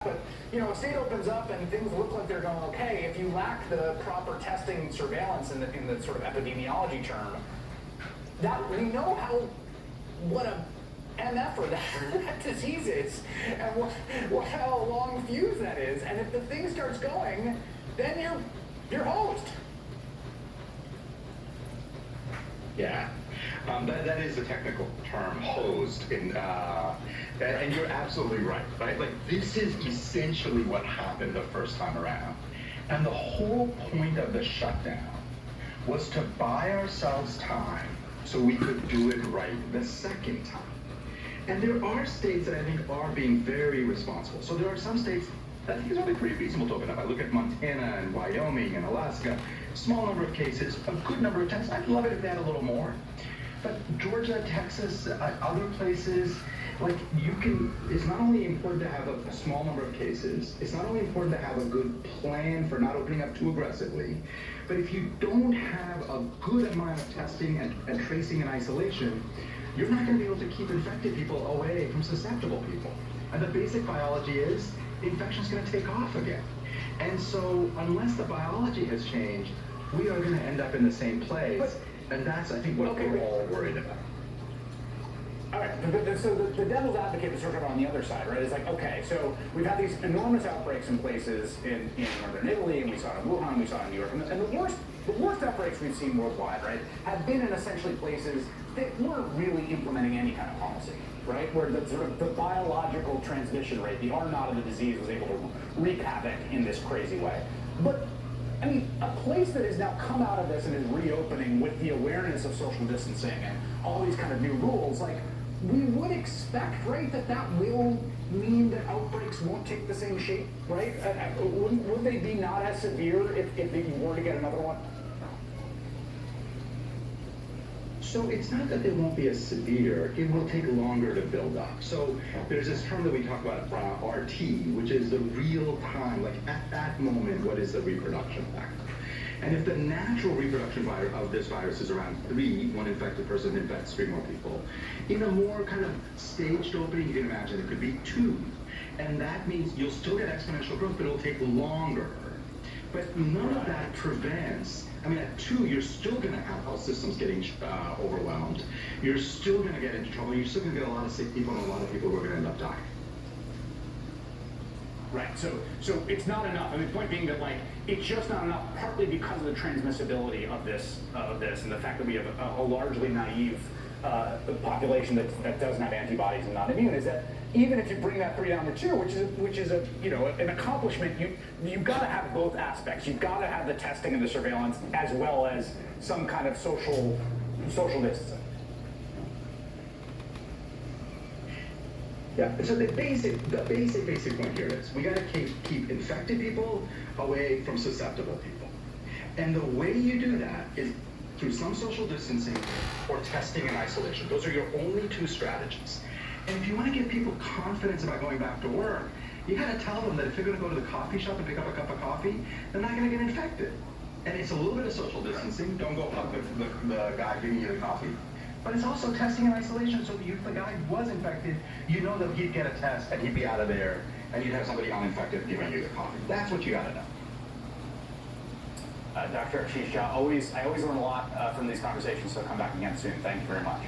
But, a state opens up and things look like they're going okay. If you lack the proper testing surveillance in the sort of epidemiology term, that we know what a MF that disease is, and how long fuse that is. And if the thing starts going, then you're hosed. Yeah, that is the technical term, hosed, and you're absolutely right? Like, this is essentially what happened the first time around. And the whole point of the shutdown was to buy ourselves time so we could do it right the second time. And there are states that I think are being very responsible. So there are some states that I think it's really pretty reasonable to open up. I look at Montana and Wyoming and Alaska, small number of cases, a good number of tests. I'd love it if they had a little more. But Georgia, Texas, other places, like it's not only important to have a small number of cases, it's not only important to have a good plan for not opening up too aggressively, but if you don't have a good amount of testing and tracing and isolation, you're not going to be able to keep infected people away from susceptible people. And the basic biology is infection's going to take off again. And so unless the biology has changed, we are going to end up in the same place. And that's, I think, what we're all worried about. All right, so the devil's advocate is sort of on the other side, right? It's like, okay, so we've had these enormous outbreaks in places in northern Italy, and we saw it in Wuhan, we saw it in New York, and the worst outbreaks we've seen worldwide, right, have been in essentially places that weren't really implementing any kind of policy, right? Where the sort of the biological transmission rate, the R naught of the disease, was able to wreak havoc in this crazy way. But I mean, a place that has now come out of this and is reopening with the awareness of social distancing and all these kind of new rules, like, we would expect, right, that will mean that outbreaks won't take the same shape, right? Would they be not as severe if you were to get another one? So it's not that they won't be as severe, it will take longer to build up. So there's this term that we talk about, RT, which is the real time, like at that moment, what is the reproduction factor? And if the natural reproduction of this virus is around 3, one infected person infects 3 more people, in a more kind of staged opening, you can imagine it could be 2. And that means you'll still get exponential growth, but it'll take longer. But none of that prevents, I mean, at 2, you're still going to have health systems getting overwhelmed. You're still going to get into trouble. You're still going to get a lot of sick people and a lot of people who are going to end up dying. Right, so it's not enough. I mean, the point being that, like, it's just not enough, partly because of the transmissibility of this and the fact that we have a largely naive population that doesn't have antibodies and not immune, is that even if you bring that 3 down to 2, which is an accomplishment, you've got to have both aspects. You've got to have the testing and the surveillance as well as some kind of social distancing. Yeah, so the basic point here is we got to keep infected people away from susceptible people. And the way you do that is through some social distancing or testing and isolation. Those are your only 2 strategies. And if you want to give people confidence about going back to work, you got to tell them that if they're going to go to the coffee shop and pick up a cup of coffee, they're not going to get infected. And it's a little bit of social distancing. Don't go hug the guy giving you the coffee. But it's also testing and isolation, so if the guy was infected, you know that he'd get a test and he'd be out of there, and you'd have somebody uninfected giving you the coffee. That's what you got to know. Dr. Ashish Jha, I always learn a lot from these conversations, so come back again soon. Thank you very much.